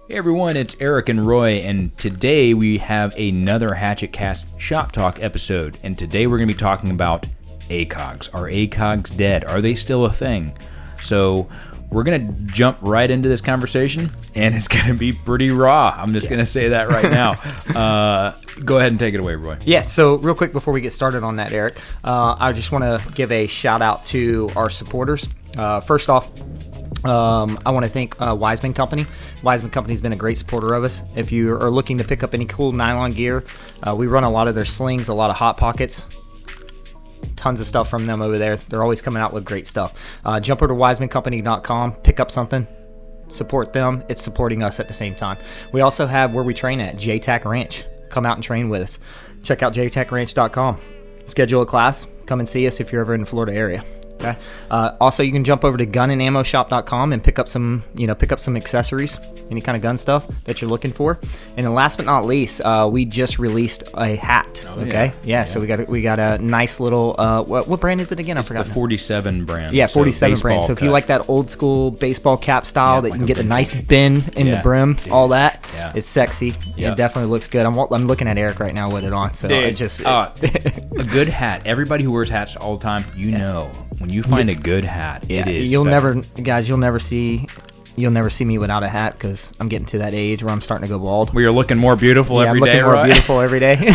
Hey everyone, it's Eric and Roy, and today we have another Hatchet Cast Shop Talk episode. And today we're going to be talking about ACOGs. Are ACOGs dead? Are they still a thing? So we're going to jump right into this conversation, and it's going to be pretty raw. I'm just going to say that right now. Go ahead and take it away, Roy. Yeah, so real quick before we get started on that, Eric, I just want to give a shout out to our supporters. First off, I want to thank Wiseman Company. Wiseman Company's been a great supporter of us. If you are looking to pick up any cool nylon gear, we run a lot of their slings, a lot of hot pockets. Tons of stuff from them over there. They're always coming out with great stuff. Jump over to wisemancompany.com, pick up something, support them. It's supporting us at the same time. We also have where we train at, JTAC Ranch. Come out and train with us. Check out jtacranch.com. Schedule a class. Come and see us if you're ever in the Florida area. Okay. Also, you can jump over to gunandammoshop.com and pick up some accessories, any kind of gun stuff that you're looking for. And then last but not least, we just released a hat. Oh, okay. Yeah. So we got a nice little what brand is it again? I forgot. It's the 47 brand. Yeah, 47 brand. So if you like that old school baseball cap style that you can get the nice bend in the brim, all that, it's sexy. Yeah. It definitely looks good. I'm looking at Eric right now with it on. So it just a good hat. Everybody who wears hats all the time, know. When you find a good hat, it is. You'll never see me without a hat because I'm getting to that age where I'm starting to go bald. Where you're looking more beautiful every day, I'm looking more beautiful every day.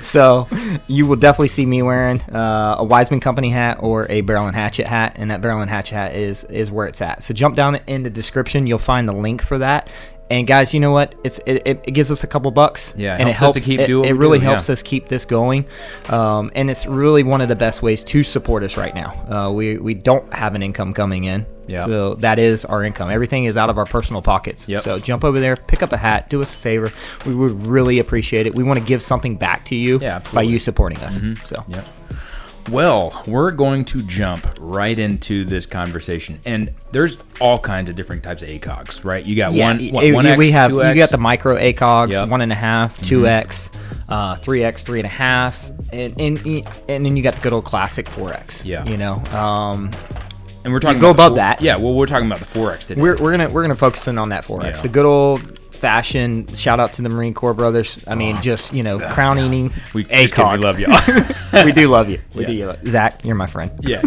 So you will definitely see me wearing a Wiseman Company hat or a Barrel Hatchet hat, and that Barrel Hatchet hat is where it's at. So jump down in the description. You'll find the link for that. And guys, you know what? It gives us a couple bucks. Yeah, and it helps us to keep doing. It really helps us keep this going, and it's really one of the best ways to support us right now. We don't have an income coming in, so that is our income. Everything is out of our personal pockets. Yep. So jump over there, pick up a hat, do us a favor. We would really appreciate it. We want to give something back to you by you supporting us. Mm-hmm. So. Yep. Well, we're going to jump right into this conversation, and there's all kinds of different types of ACOGs, right? You got 1X, 2X. You got the micro ACOGs, 1.5, 2X, 3X, 3.5s, and then you got the good old classic 4X. Yeah, and we're talking above that. Yeah, well, we're talking about the 4X today. We're gonna focus in on that 4X, the good old fashion. Shout out to the Marine Corps brothers. I mean, crown eating. ACOG. We love y'all. We do love you. We do. Zach, you're my friend. Yeah.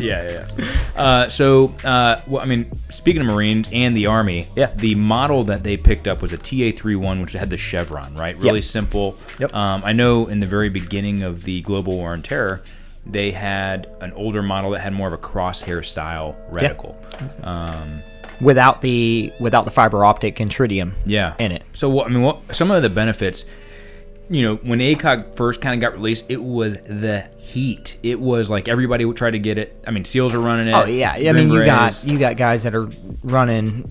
Speaking of Marines and the Army, the model that they picked up was a TA-31, which had the chevron, right? Really simple. Yep. I know in the very beginning of the Global War on Terror, they had an older model that had more of a crosshair style reticle. Without the fiber optic and tritium in it. So what some of the benefits, when ACOG first kind of got released, it was the heat. It was like everybody would try to get it. I mean, SEALs are running it. Oh yeah. I mean, you got guys that are running,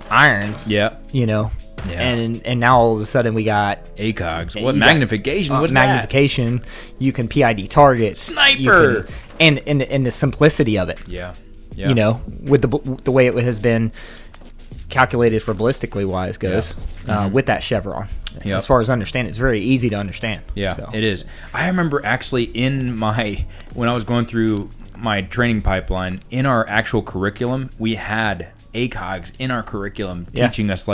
irons. Yeah. And now all of a sudden we got ACOGs. What magnification? What's magnification? That? You can PID targets. Sniper. And the simplicity of it. Yeah. With the way it has been calculated for ballistically wise goes, with that chevron. As far as understand, it's very easy to understand. It is. I remember actually when I was going through my training pipeline, in our actual curriculum, we had ACOGs in our curriculum teaching us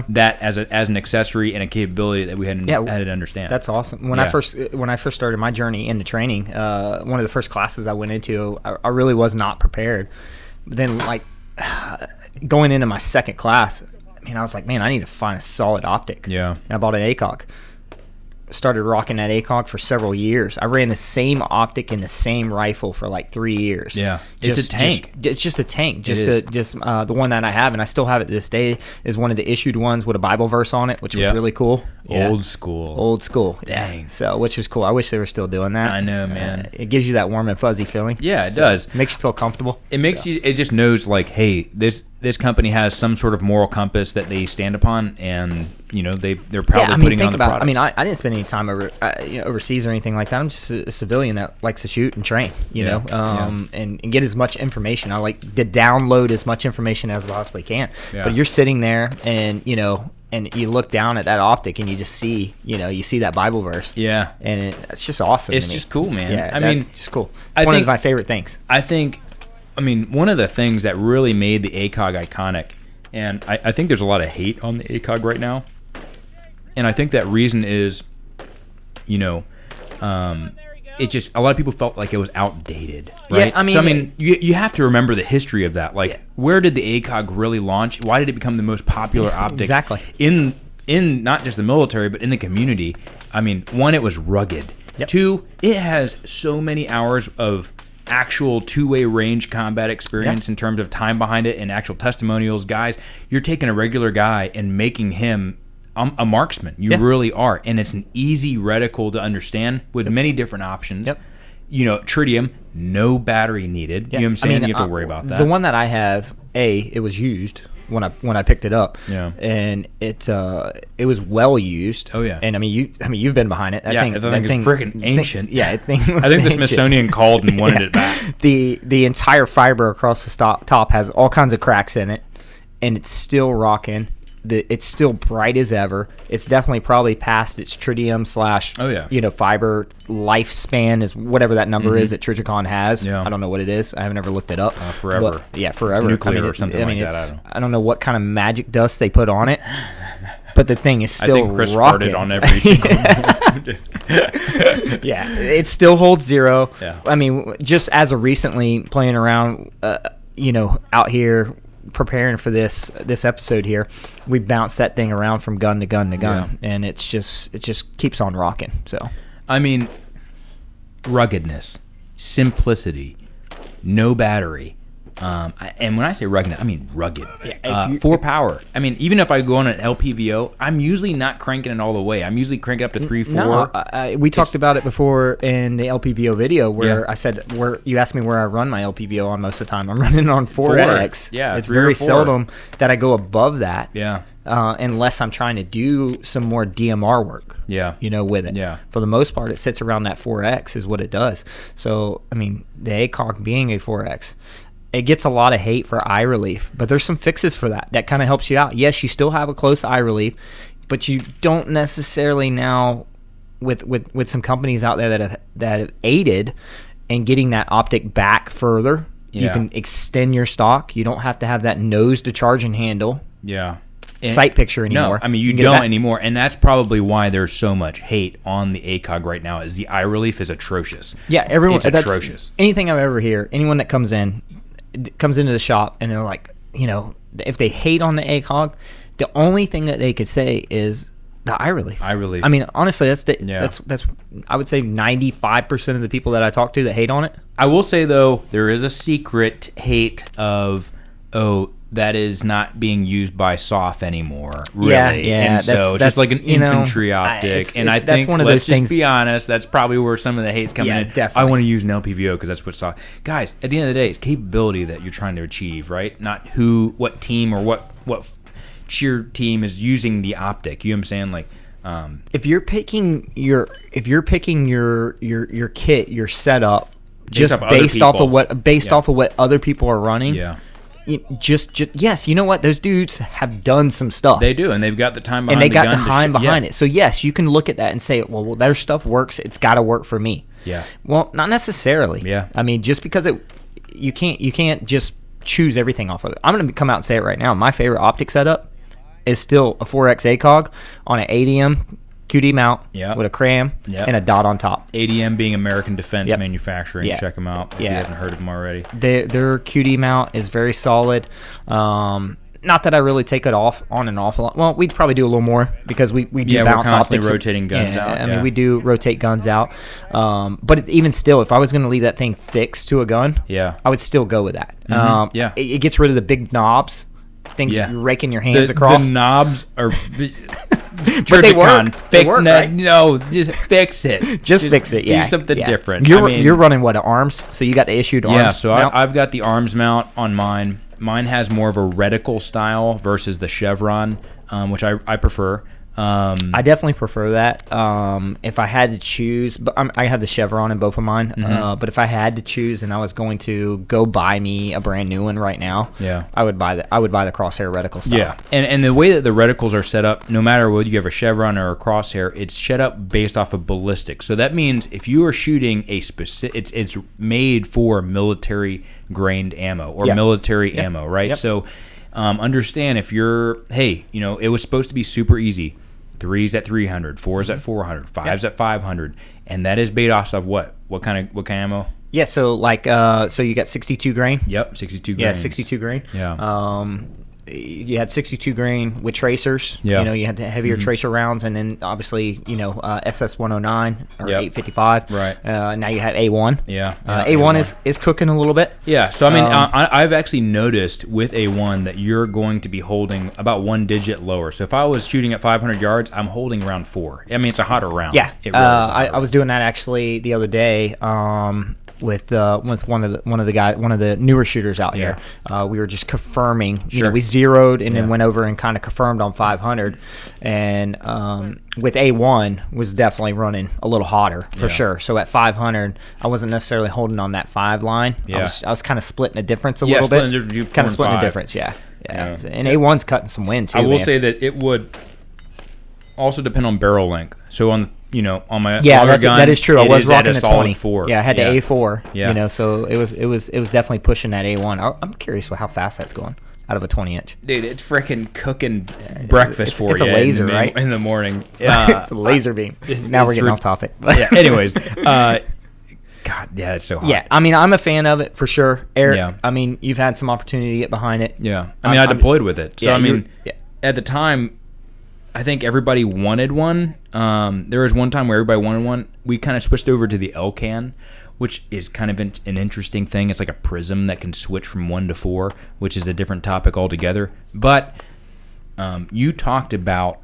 that as an accessory and a capability that we had to understand. That's awesome. When I first started my journey into training, one of the first classes I went into, I really was not prepared. But then going into my second class, I was like, man, I need to find a solid optic. Yeah. And I bought an ACOG. Started rocking that ACOG for several years. I ran the same optic in the same rifle for 3 years. Yeah, it's a tank. It's just a tank. The one that I have, and I still have it to this day, is one of the issued ones with a Bible verse on it, which was really cool. Old school. Dang. So, which is cool. I wish they were still doing that. I know, man. It gives you that warm and fuzzy feeling. Yeah, it does. It makes you feel comfortable. It makes you. It just knows hey, this company has some sort of moral compass that they stand upon, and they're proudly putting on the product. I didn't spend any time overseas or anything like that. I'm just a civilian that likes to shoot and train, and get as much information. I like to download as much information as I possibly can. Yeah. But you're sitting there and you look down at that optic and you just see, you see that Bible verse. Yeah. And it's just awesome. It's just cool, man. Yeah, it's just cool. It's one of my favorite things. I think, one of the things that really made the ACOG iconic And I think there's a lot of hate on the ACOG right now. And I think that reason is, it just, a lot of people felt like it was outdated, right? Yeah, I mean, so, you have to remember the history of that. Like, where did the ACOG really launch? Why did it become the most popular optic? Exactly. In not just the military, but in the community? I mean, one, it was rugged. Yep. Two, it has so many hours of actual two-way range combat experience in terms of time behind it and actual testimonials. Guys, you're taking a regular guy and making him a marksman. You really are. And it's an easy reticle to understand with many different options. Yep. Tritium, no battery needed. Yep. You know what I'm saying? You have to worry about that. The one that I have, it was used when I picked it up. Yeah. And it was well used. Oh yeah. And you've been behind it. That thing is freaking ancient. I think the Smithsonian called and wanted it back. The entire fiber across the top has all kinds of cracks in it, and it's still rocking. It's still bright as ever. It's definitely probably past its tritium / fiber lifespan, is whatever that number is that Trijicon has. Yeah. I don't know what it is. I haven't ever looked it up. Forever. But, forever. It's nuclear or something like that. I don't know what kind of magic dust they put on it, but the thing is still I think Chris rocking. farted on every single one. Yeah, it still holds 0. Yeah. I mean, just as of recently playing around, out here preparing for this episode here, we bounced that thing around from gun to gun to gun, and it just keeps on rocking. So I mean, ruggedness, simplicity, no battery, and when I say rugged, I mean rugged. For power. I mean, even if I go on an LPVO, I'm usually not cranking it all the way. I'm usually cranking up to 3, 4. No, we talked about it before in the LPVO video where I said you asked me where I run my LPVO on most of the time. I'm running on 4X. Yeah, it's very seldom that I go above that. Yeah. Unless I'm trying to do some more DMR work. Yeah. With it. Yeah. For the most part, it sits around that 4X is what it does. So, I mean, the ACOG being a 4X, it gets a lot of hate for eye relief, but there's some fixes for that. That kind of helps you out. Yes, you still have a close eye relief, but you don't necessarily now, with some companies out there that have aided in getting that optic back further. Yeah. You can extend your stock. You don't have to have that nose to charging handle. Yeah. Sight picture anymore. No, I mean, you don't anymore, and that's probably why there's so much hate on the ACOG right now, is the eye relief is atrocious. Yeah, everyone. It's atrocious. Anything I ever hear, anyone that comes into the shop and they're like, if they hate on the ACOG, the only thing that they could say is the eye relief. Eye relief. I mean, honestly, that's I would say 95% of the people that I talk to that hate on it. I will say though, there is a secret hate of that is not being used by SOF anymore, really. Yeah, and so it's just like an infantry optic. And I think, one of let's those just be honest, that's probably where some of the hate's coming in. Definitely. I want to use an LPVO because that's what SOF. Guys, at the end of the day, it's capability that you're trying to achieve, right? Not what team or what cheer team is using the optic. You know what I'm saying? Like, if you're picking your kit, your setup, just based off of what other people are running. Yeah. Just yes, you know what? Those dudes have done some stuff. They do, and they've got the time behind and they the got gun the time behind it. So yes, you can look at that and say, well, their stuff works. It's got to work for me. Yeah. Well, not necessarily. Yeah. I mean, just because you can't just choose everything off of it. I'm going to come out and say it right now. My favorite optic setup is still a 4X ACOG on an ADM QD mount with a cram and a dot on top. ADM being American Defense Manufacturing. Check them out if you haven't heard of them already. Their QD mount is very solid. Not that I really take it off on an awful lot. Well, we'd probably do a little more because we do bounce we're constantly optics. rotating guns out. I mean, we do rotate guns out. But even still, if I was going to leave that thing fixed to a gun, I would still go with that. It gets rid of the big knobs, things you're raking your hands across. The knobs are... But they work. They work, right? No, just fix it. Just fix it, Do something different. You're running what, arms? So you got the issued arms? Yeah, so I've got the arms mount on mine. Mine has more of a reticle style versus the chevron, which I prefer. I definitely prefer that. If I had to choose, but I have the chevron in both of mine. But if I had to choose, and I was going to go buy me a brand new one right now, I would buy the crosshair reticle style. Yeah, and the way that the reticles are set up, no matter whether you have a chevron or a crosshair, it's set up based off of ballistic. So that means if you are shooting a specific, it's made for military grained ammo or military ammo, right? Yep. So understand if you're, hey, it was supposed to be super easy. 3's at 300, 4's at 400, 5's at 500, and that is based off what kind of ammo? Yeah, so so you got 62 grain. Yep, 62 grain. Yeah, 62 grain. Yeah. You had 62 grain with tracers. Yeah. You had the heavier tracer rounds, and then obviously SS 109 or Yep. 855. Right. Now you have A1. Yeah. A1 is cooking a little bit. Yeah. So I mean, I've actually noticed with A1 that you're going to be holding about 1 digit lower. So if I was shooting at 500 yards, I'm holding around 4. I mean, it's a hotter round. Yeah. It really is a hotter I was doing that actually the other day. With one of the newer shooters out here, we were just confirming. Sure. We zeroed and then went over and kind of confirmed on 500, and with A1 was definitely running a little hotter for sure. So at 500, I wasn't necessarily holding on that 5 line. Yeah. I was kind of splitting the difference a little bit. Kind of splitting the difference. Yeah. And A1's cutting some wind too. I will say that it would also depend on barrel length. So on on my longer gun, that is true. I was rocking a the solid 20. 4. Yeah, I had the A4. Yeah. So it was definitely pushing that A1. I'm curious how fast that's going out of a 20-inch. Dude, it's freaking cooking breakfast for it's you. a laser, right? In the morning. It's a laser beam. Now we're getting off topic. Yeah. Anyways, God, yeah, it's so hot. Yeah, I mean, I'm a fan of it for sure, Eric. Yeah. I mean, you've had some opportunity to get behind it. Yeah, I mean, I deployed with it. So yeah, I mean, at the time, I think everybody wanted one. There was one time where everybody wanted one. We kind of switched over to the LCAN, which is kind of an interesting thing. It's like a prism that can switch from 1 to 4, which is a different topic altogether. But you talked about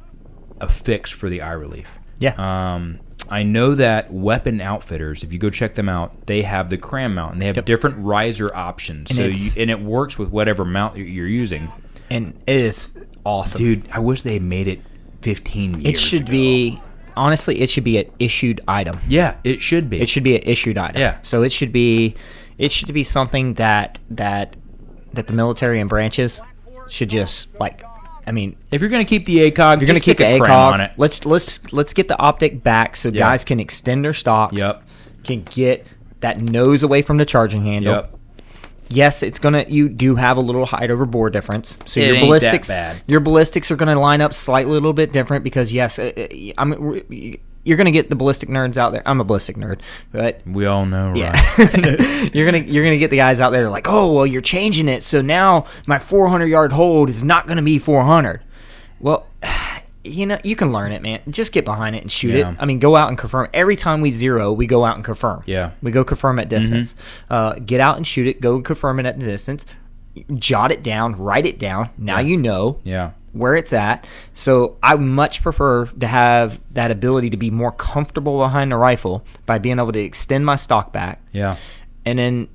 a fix for the eye relief. Yeah. I know that Weapon Outfitters, if you go check them out, they have the cram mount, and they have different riser options. And it works with whatever mount you're using. And it is awesome. Dude, I wish they had made it 15 years It should ago. be, honestly, it should be an issued item. Yeah, it should be. It should be an issued item. Yeah. So it should be something that the military and branches should just If you're going to keep the ACOG, you're going to keep the ACOG on it. Let's get the optic back so guys can extend their stocks. Yep. Can get that nose away from the charging handle. Yep. Yes, you do have a little height over bore difference. So It your ain't ballistics, that bad. your ballistics are going to line up slightly a little bit different because yes, you're going to get the ballistic nerds out there. I'm a ballistic nerd, but We all know, right? yeah, you're gonna get the guys out there like, oh well, you're changing it, so now my 400-yard hold is not going to be 400. Well, you can learn it, man. Just get behind it and shoot Yeah. it. I mean, go out and confirm. Every time we zero, we go out and confirm. Yeah. We go confirm at distance. Get out and shoot it. Go confirm it at the distance. Jot it down. Write it down. Now you know Yeah. where it's at. So I much prefer to have that ability to be more comfortable behind the rifle by being able to extend my stock back. Yeah. And then,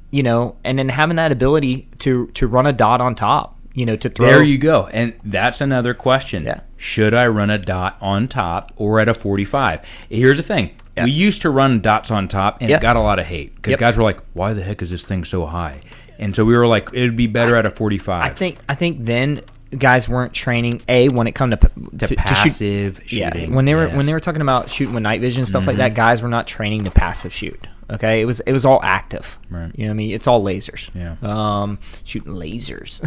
having that ability to run a dot on top. To throw. There you go. And that's another question. Yeah. Should I run a dot on top or at a 45? Here's the thing. Yeah. We used to run dots on top, and it got a lot of hate because guys were like, why the heck is this thing so high? And so we were like, it would be better at a 45. I think then guys weren't training when it come to passive shoot. shooting. Yeah, when they were talking about shooting with night vision and stuff like that, guys were not training to passive shoot. Okay, it was all active. Right. You know what I mean? It's all lasers. Yeah. Shooting lasers.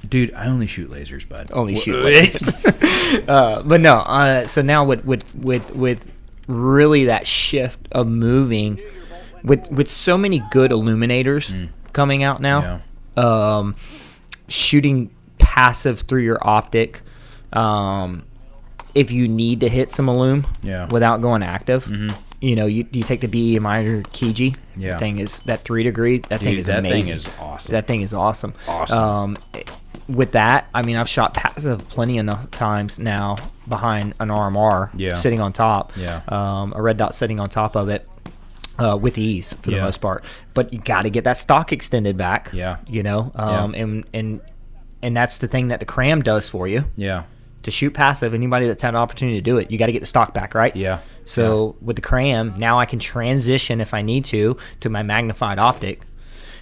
Dude, I only shoot lasers, bud. Only shoot lasers. But no. So now with really that shift of moving, with so many good illuminators coming out now, shooting passive through your optic. If you need to hit some illum without going active, you take the BEMI or Kiji. Yeah. That thing is that 3 degree. That thing is amazing. Thing is awesome. That thing is awesome. Awesome. With that, I mean, I've shot passive plenty enough times now behind an RMR sitting on top. Yeah. A red dot sitting on top of it. With ease for the most part, but you got to get that stock extended back. Yeah. And that's the thing that the cram does for you. Yeah. To shoot passive, anybody that's had an opportunity to do it, you got to get the stock back, right? Yeah. So with the cram, now I can transition if I need to my magnified optic.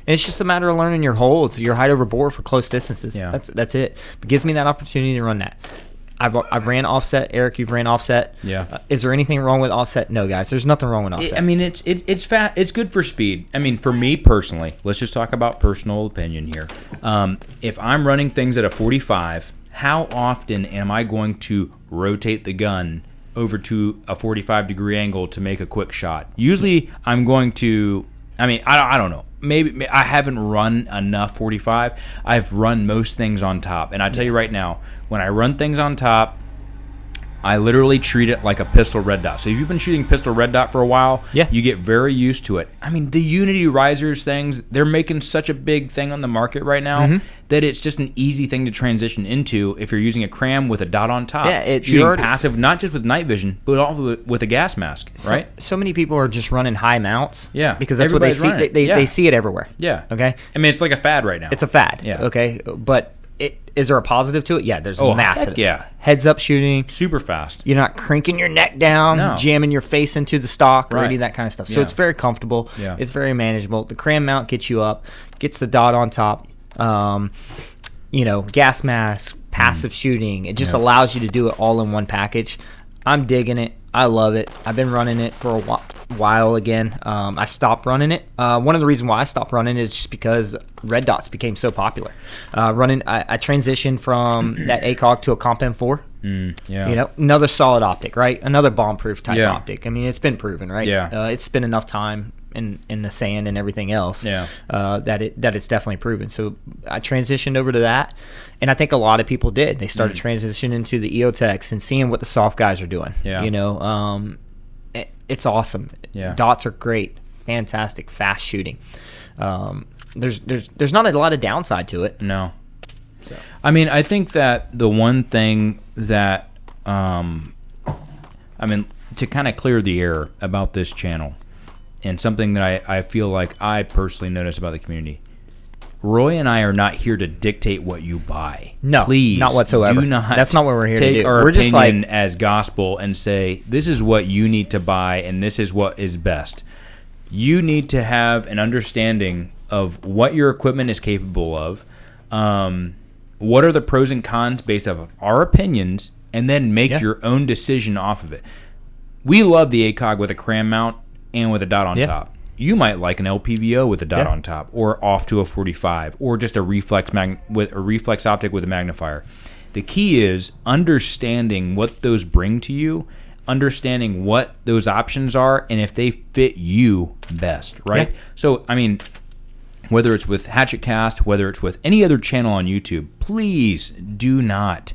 And it's just a matter of learning your holds, your height over bore for close distances. Yeah. That's it. It gives me that opportunity to run that. I've ran offset. Eric, you've ran offset. Yeah. Is there anything wrong with offset? No, guys. There's nothing wrong with offset. I mean, it's fat. It's good for speed. I mean, for me personally, let's just talk about personal opinion here. If I'm running things at a 45, how often am I going to rotate the gun over to a 45-degree angle to make a quick shot? Usually, I'm going to. I mean, I don't know. Maybe I haven't run enough 45. I've run most things on top, and I tell you right now, when I run things on top, I literally treat it like a pistol red dot. So if you've been shooting pistol red dot for a while, you get very used to it. I mean, the Unity risers things, they're making such a big thing on the market right now that it's just an easy thing to transition into if you're using a cram with a dot on top. Yeah, shooting passive, not just with night vision, but also with a gas mask, right? So many people are just running high mounts. Yeah. Because that's what they see. They see it everywhere. Yeah. Okay? I mean, it's like a fad right now. It's a fad. Yeah. Okay? But is there a positive to it? Yeah, there's massive. Heck yeah. Heads up shooting. Super fast. You're not cranking your neck down, jamming your face into the stock, or any of that kind of stuff. So it's very comfortable. Yeah. It's very manageable. The cram mount gets you up, gets the dot on top. Gas mask, passive shooting. It just allows you to do it all in one package. I'm digging it. I love it. I've been running it for a while again. I stopped running it. One of the reasons why I stopped running is just because red dots became so popular. I transitioned from that ACOG to a Comp M4. Another solid optic, right? Another bomb-proof type optic. I mean, it's been proven, right? Yeah. It's been enough time in the sand and everything else that it's definitely proven. So I transitioned over to that, and I think a lot of people did. They started transitioning into the EOTechs and seeing what the soft guys are doing. It's awesome. Dots are great, fantastic, fast shooting. There's not a lot of downside to it. No. So. I mean, I think that the one thing that to kind of clear the air about this channel, and something that I feel like I personally notice about the community, Roy and I are not here to dictate what you buy. No, please, not whatsoever. Do not. That's not what we're here to do. Take our we're opinion just like as gospel and say this is what you need to buy and this is what is best. You need to have an understanding of what your equipment is capable of. What are the pros and cons based off of our opinions, and then make your own decision off of it. We love the ACOG with a cram mount and with a dot on top. You might like an LPVO with a dot on top, or off to a 45, or just a reflex optic with a magnifier. The key is understanding what those bring to you, understanding what those options are, and if they fit you best, right? Yeah. So, I mean, whether it's with Hatchet Cast, whether it's with any other channel on YouTube, please do not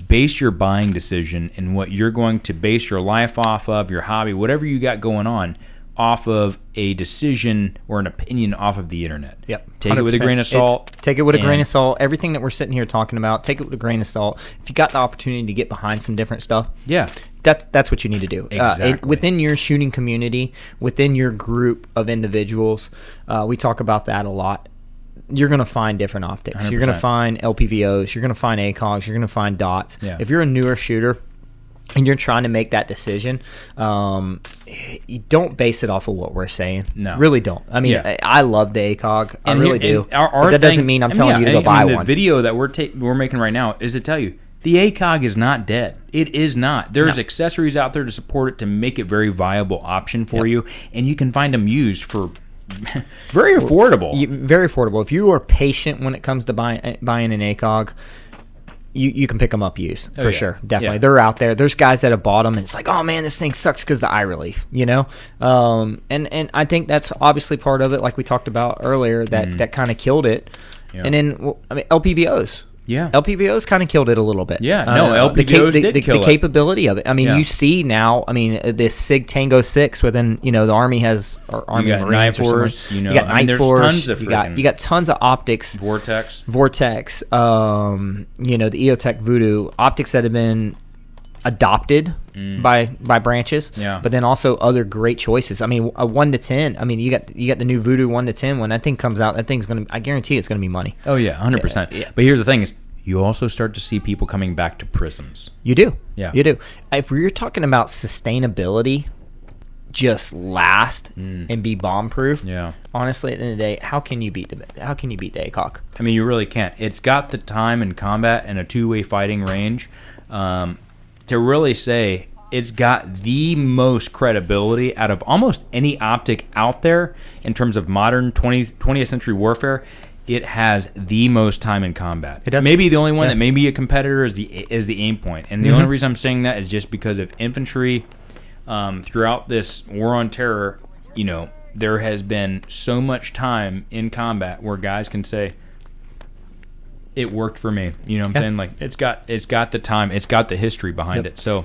base your buying decision and what you're going to base your life off of, your hobby, whatever you got going on, off of a decision or an opinion off of the internet. Yep. Take it with a grain of salt. Take it with a grain of salt. Everything that we're sitting here talking about, take it with a grain of salt. If you got the opportunity to get behind some different stuff, that's what you need to do. Exactly. Within your shooting community, within your group of individuals, we talk about that a lot. You're going to find different optics. 100%. You're going to find LPVOs. You're going to find ACOGs. You're going to find dots. Yeah. If you're a newer shooter and you're trying to make that decision, you don't base it off of what we're saying. No. Really don't. I mean, I love the ACOG. I really do. But that doesn't mean I'm telling you to go buy one. The video that we're making right now is to tell you, the ACOG is not dead. It is not. There's accessories out there to support it to make it a very viable option for you, and you can find them used for very affordable. Very affordable. If you are patient when it comes to buying an ACOG, you can pick them up used for sure. Definitely. They're out there. There's guys that have bought them and it's like, oh man, this thing sucks because the eye relief, and I think that's obviously part of it, like we talked about earlier, that kind of killed it. And then LPVOs. Yeah, LPVOs kind of killed it a little bit. Yeah, LPVOs did kill it. The capability of it. I mean, you see now. I mean, this SIG Tango 6 within the Army has Army Marines or something. You got Night Force. You got tons of optics. Vortex. The EOTech Voodoo optics that have been adopted by branches. Yeah. But then also other great choices. I mean, a 1 to 10. I mean, you got the new Voodoo 1 to 10. When that thing comes out, that thing's gonna. I guarantee it's gonna be money. Oh yeah, 100%. Yeah. But here's the thing: is you also start to see people coming back to prisms. You do. Yeah. You do. If you're talking about sustainability, just last and be bomb proof. Yeah. Honestly, at the end of the day, how can you beat the ACOG? I mean, you really can't. It's got the time in combat and a two-way fighting range to really say it's got the most credibility out of almost any optic out there in terms of modern 20th century warfare. It has the most time in combat. It does. Maybe the only one that may be a competitor is the aim point. And the only reason I'm saying that is just because of infantry throughout this war on terror. You know, there has been so much time in combat where guys can say, it worked for me. You know what I'm saying? Like it's got the time, it's got the history behind it. So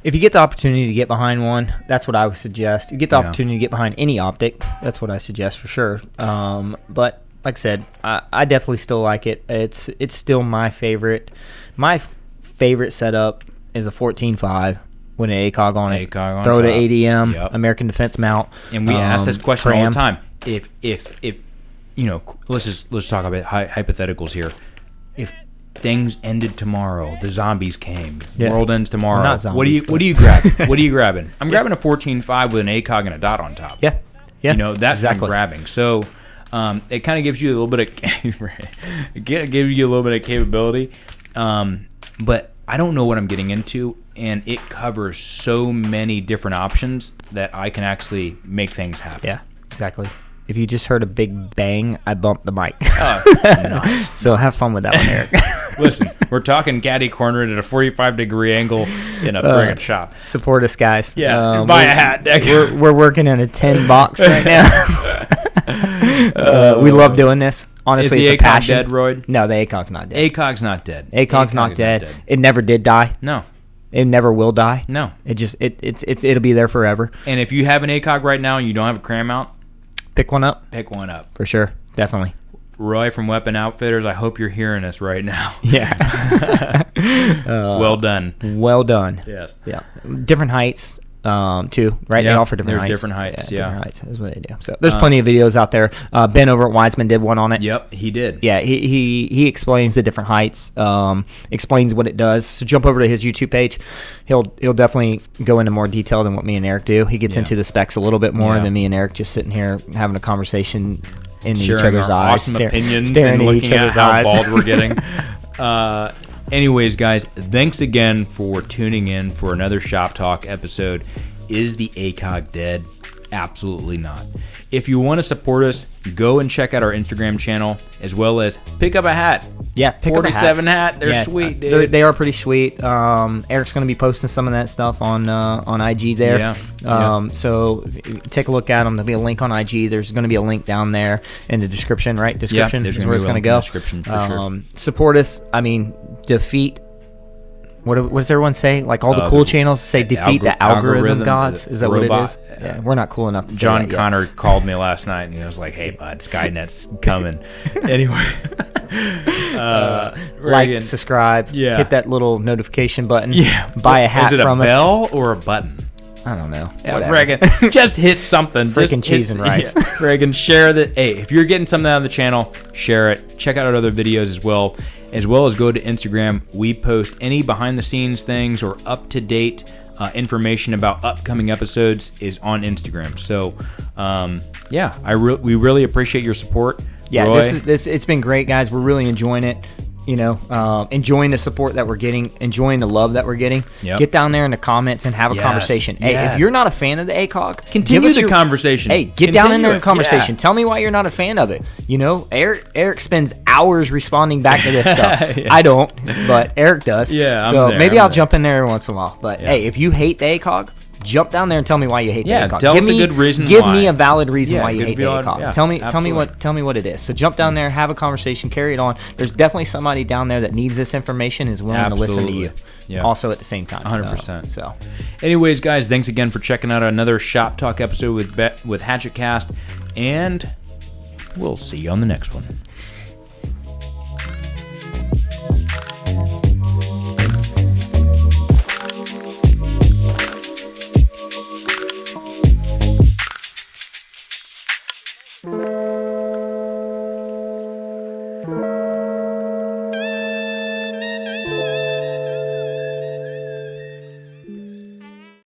if you get the opportunity to get behind one, that's what I would suggest. You get the opportunity to get behind any optic, that's what I suggest for sure. But like I said, I definitely still like it. It's still my favorite. My favorite setup is a 14.5 with an ACOG on it. Throw it at ADM, American Defense mount. And we ask this question all the time. If you know, let's talk about hypotheticals here. If things ended tomorrow, the zombies came, world ends tomorrow. Well, not zombies, what do you grab? What are you grabbing? I'm grabbing a 14.5 with an ACOG and a dot on top. Yeah. You know, that's what I'm grabbing. So it kind of gives you a little bit of capability, but I don't know what I'm getting into, and it covers so many different options that I can actually make things happen. Yeah, exactly. If you just heard a big bang, I bumped the mic. Nice. So have fun with that one, Eric. Listen, we're talking caddy cornered at a 45-degree angle in a friggin' shop. Support us, guys. Yeah, buy a hat. We're working in a 10 box right now. We love doing this. Honestly, is it's a passion. dead, Royd? No, the ACOG's not dead. ACOG's not dead. ACOG's not dead. It never did die. No. It never will die. No. It'll be there forever. And if you have an ACOG right now and you don't have a cram mount, pick one up. Pick one up. For sure. Definitely. Roy from Weapon Outfitters, I hope you're hearing us right now. Yeah. Well done. Well done. Yes. Yeah. Different heights. Too, right? Yeah, they offer different heights. There's different heights, different heights is what they do. So there's plenty of videos out there. Ben over at Wiseman did one on it. Yep, he did. Yeah, he explains the different heights, explains what it does. So jump over to his YouTube page. He'll definitely go into more detail than what me and Eric do. He gets into the specs a little bit more than me and Eric just sitting here having a conversation in each other's eyes, awesome opinions staring and at looking each at other's how eyes. bald we're getting. Anyways, guys, thanks again for tuning in for another Shop Talk episode. Is the ACOG dead? Absolutely not. If you want to support us, go and check out our Instagram channel, as well as pick up a hat. Yeah, pick 47 up a hat. They're sweet, dude. They are pretty sweet. Eric's going to be posting some of that stuff on IG there. Yeah. So take a look at them. There'll be a link on IG. There's going to be a link down there in the description, right? Description is where it's going to go. Description for sure. Support us. I mean, defeat. What does everyone say? Like all the cool channels say defeat the algorithm gods? Is that what it is? Yeah, we're not cool enough to say John that Connor called me last night and he was like, hey, bud, Skynet's coming. Anyway. Like, subscribe, hit that little notification button, buy a hat from us. Is it a bell or a button? I don't know. Friggin' just hit something. Freaking cheese and rice. Friggin' share that. Hey, if you're getting something out of the channel, share it. Check out our other videos as well as go to Instagram. We post any behind-the-scenes things or up-to-date information about upcoming episodes is on Instagram. So, we really appreciate your support. Yeah, Roy. It's been great, guys. We're really enjoying it. You know, enjoying the support that we're getting, enjoying the love that we're getting. Yep. Get down there in the comments and have a conversation. Hey, if you're not a fan of the ACOG, continue the conversation. Hey, get down in there in the conversation. Tell me why you're not a fan of it. You know, Eric spends hours responding back to this stuff. I don't, but Eric does. Yeah, so maybe I'll jump in there every once in a while. But hey, if you hate the ACOG, jump down there and tell me why you hate the ACOG. Tell us a good reason. Give me a valid reason why you hate the ACOG. Yeah, tell me what it is. So jump down there, have a conversation, carry it on. There's definitely somebody down there that needs this information and is willing to listen to you. Yeah. Also at the same time. 100%. So, anyways, guys, thanks again for checking out another Shop Talk episode with Hatchet Cast, and we'll see you on the next one.